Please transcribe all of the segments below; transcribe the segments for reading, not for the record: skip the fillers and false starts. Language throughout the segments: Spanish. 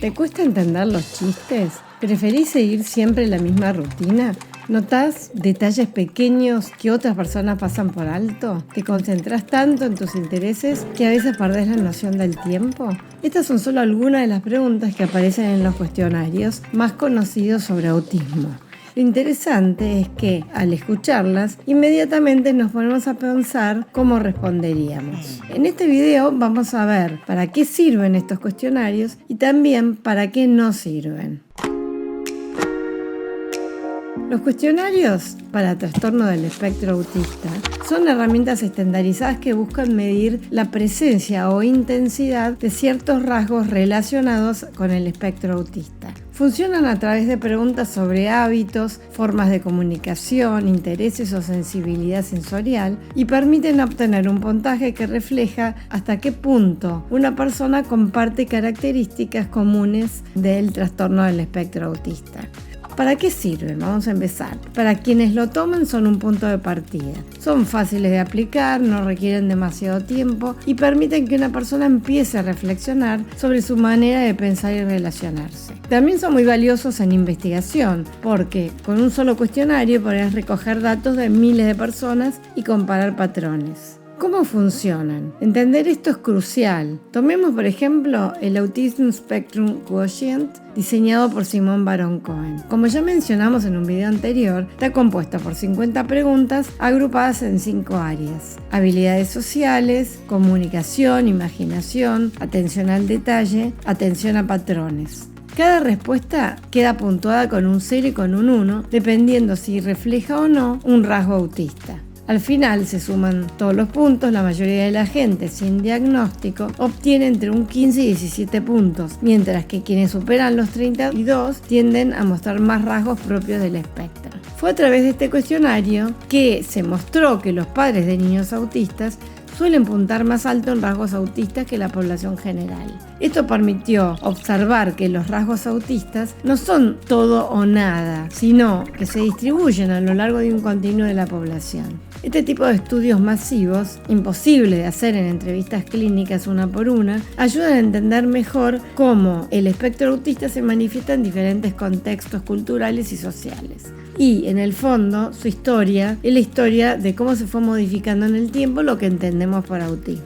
¿Te cuesta entender los chistes? ¿Preferís seguir siempre la misma rutina? ¿Notás detalles pequeños que otras personas pasan por alto? ¿Te concentrás tanto en tus intereses que a veces perdés la noción del tiempo? Estas son solo algunas de las preguntas que aparecen en los cuestionarios más conocidos sobre autismo. Lo interesante es que, al escucharlas, inmediatamente nos ponemos a pensar cómo responderíamos. En este video vamos a ver para qué sirven estos cuestionarios y también para qué no sirven. Los cuestionarios para trastorno del espectro autista son herramientas estandarizadas que buscan medir la presencia o intensidad de ciertos rasgos relacionados con el espectro autista. Funcionan a través de preguntas sobre hábitos, formas de comunicación, intereses o sensibilidad sensorial y permiten obtener un puntaje que refleja hasta qué punto una persona comparte características comunes del trastorno del espectro autista. ¿Para qué sirven? Vamos a empezar. Para quienes lo toman son un punto de partida. Son fáciles de aplicar, no requieren demasiado tiempo y permiten que una persona empiece a reflexionar sobre su manera de pensar y relacionarse. También son muy valiosos en investigación porque con un solo cuestionario podrás recoger datos de miles de personas y comparar patrones. ¿Cómo funcionan? Entender esto es crucial. Tomemos, por ejemplo, el Autism Spectrum Quotient diseñado por Simone Baron Cohen. Como ya mencionamos en un video anterior, está compuesto por 50 preguntas agrupadas en 5 áreas: habilidades sociales, comunicación, imaginación, atención al detalle, atención a patrones. Cada respuesta queda puntuada con un 0 y con un 1, dependiendo si refleja o no un rasgo autista. Al final se suman todos los puntos. La mayoría de la gente sin diagnóstico obtiene entre un 15 y 17 puntos, mientras que quienes superan los 32 tienden a mostrar más rasgos propios del espectro. Fue a través de este cuestionario que se mostró que los padres de niños autistas suelen puntar más alto en rasgos autistas que la población general. Esto permitió observar que los rasgos autistas no son todo o nada, sino que se distribuyen a lo largo de un continuo de la población. Este tipo de estudios masivos, imposible de hacer en entrevistas clínicas una por una, ayudan a entender mejor cómo el espectro autista se manifiesta en diferentes contextos culturales y sociales. Y, en el fondo, su historia es la historia de cómo se fue modificando en el tiempo lo que entendemos por autismo.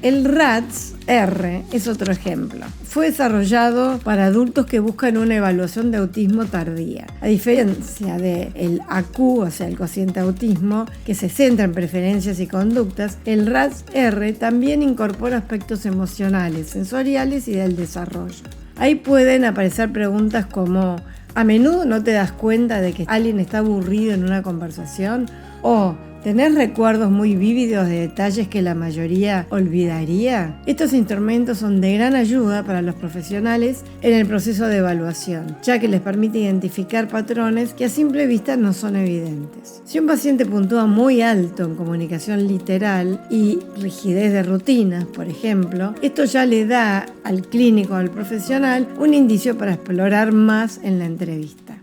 El RADS-R es otro ejemplo. Fue desarrollado para adultos que buscan una evaluación de autismo tardía. A diferencia del AQ, o sea, el cociente autismo, que se centra en preferencias y conductas, el RADS-R también incorpora aspectos emocionales, sensoriales y del desarrollo. Ahí pueden aparecer preguntas como: ¿a menudo no te das cuenta de que alguien está aburrido en una conversación? ¿O ¿tenés recuerdos muy vívidos de detalles que la mayoría olvidaría? Estos instrumentos son de gran ayuda para los profesionales en el proceso de evaluación, ya que les permite identificar patrones que a simple vista no son evidentes. Si un paciente puntúa muy alto en comunicación literal y rigidez de rutinas, por ejemplo, esto ya le da al clínico o al profesional un indicio para explorar más en la entrevista.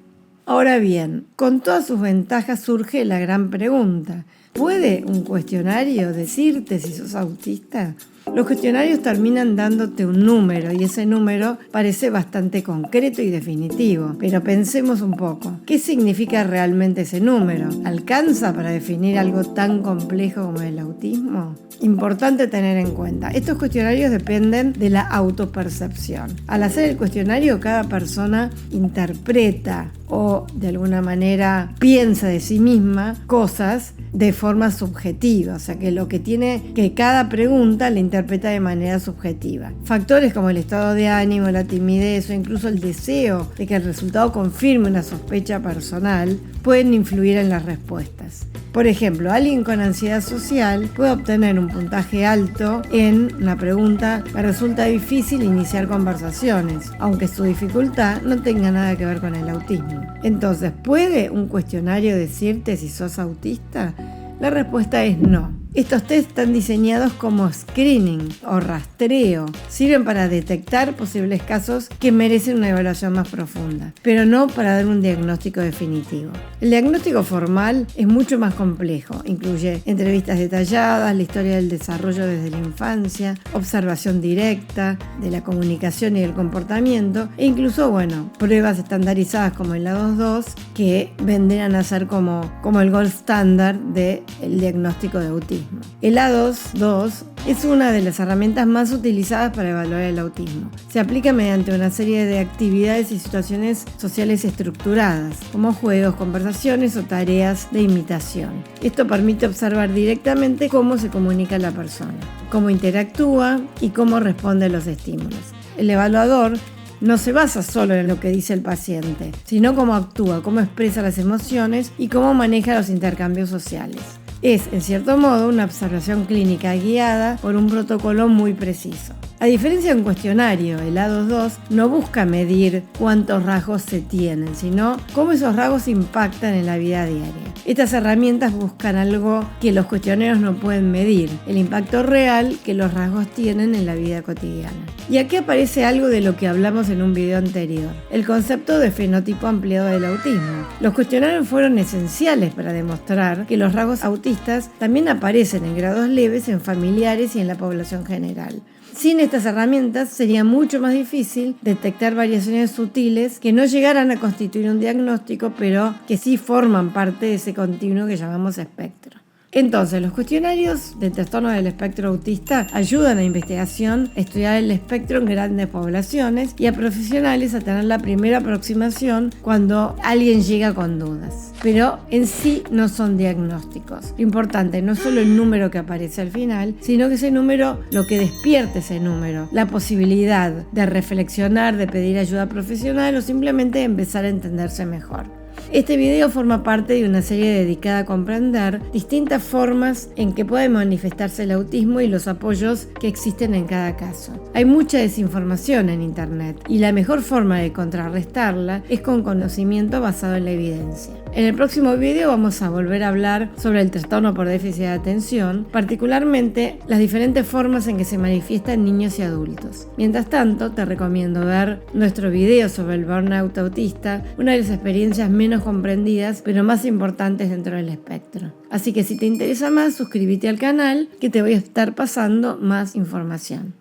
Ahora bien, con todas sus ventajas surge la gran pregunta: ¿puede un cuestionario decirte si sos autista? Los cuestionarios terminan dándote un número y ese número parece bastante concreto y definitivo, pero pensemos un poco. ¿Qué significa realmente ese número? ¿Alcanza para definir algo tan complejo como el autismo? Importante tener en cuenta, estos cuestionarios dependen de la autopercepción. Al hacer el cuestionario, cada persona interpreta o de alguna manera piensa de sí misma cosas de forma subjetiva, o sea que lo que tiene que cada pregunta la interpreta de manera subjetiva. Factores como el estado de ánimo, la timidez o incluso el deseo de que el resultado confirme una sospecha personal pueden influir en las respuestas. Por ejemplo, alguien con ansiedad social puede obtener un puntaje alto en una pregunta que resulta difícil iniciar conversaciones, aunque su dificultad no tenga nada que ver con el autismo. Entonces, ¿puede un cuestionario decirte si sos autista? La respuesta es no. Estos test están diseñados como screening o rastreo. Sirven para detectar posibles casos que merecen una evaluación más profunda, pero no para dar un diagnóstico definitivo. El diagnóstico formal es mucho más complejo. Incluye entrevistas detalladas, la historia del desarrollo desde la infancia, observación directa de la comunicación y del comportamiento e incluso, pruebas estandarizadas como el A2-2 que vendrían a ser como el gold standard del diagnóstico de autismo. El A2-2 es una de las herramientas más utilizadas para evaluar el autismo. Se aplica mediante una serie de actividades y situaciones sociales estructuradas, como juegos, conversaciones o tareas de imitación. Esto permite observar directamente cómo se comunica la persona, cómo interactúa y cómo responde a los estímulos. El evaluador no se basa solo en lo que dice el paciente, sino cómo actúa, cómo expresa las emociones y cómo maneja los intercambios sociales. Es, en cierto modo, una observación clínica guiada por un protocolo muy preciso. A diferencia de un cuestionario, el A2-2 no busca medir cuántos rasgos se tienen, sino cómo esos rasgos impactan en la vida diaria. Estas herramientas buscan algo que los cuestionarios no pueden medir, el impacto real que los rasgos tienen en la vida cotidiana. Y aquí aparece algo de lo que hablamos en un video anterior, el concepto de fenotipo ampliado del autismo. Los cuestionarios fueron esenciales para demostrar que los rasgos autistas también aparecen en grados leves en familiares y en la población general. Sin estas herramientas sería mucho más difícil detectar variaciones sutiles que no llegaran a constituir un diagnóstico, pero que sí forman parte de ese continuo que llamamos espectro. Entonces, los cuestionarios de trastorno del espectro autista ayudan a la investigación, a estudiar el espectro en grandes poblaciones y a profesionales a tener la primera aproximación cuando alguien llega con dudas. Pero en sí no son diagnósticos. Lo importante no es solo el número que aparece al final, sino que ese número, lo que despierte ese número, la posibilidad de reflexionar, de pedir ayuda profesional o simplemente empezar a entenderse mejor. Este video forma parte de una serie dedicada a comprender distintas formas en que puede manifestarse el autismo y los apoyos que existen en cada caso. Hay mucha desinformación en Internet y la mejor forma de contrarrestarla es con conocimiento basado en la evidencia. En el próximo video vamos a volver a hablar sobre el trastorno por déficit de atención, particularmente las diferentes formas en que se manifiesta en niños y adultos. Mientras tanto, te recomiendo ver nuestro video sobre el burnout autista, una de las experiencias menos comprendidas, pero más importantes dentro del espectro. Así que si te interesa más, suscríbete al canal, que te voy a estar pasando más información.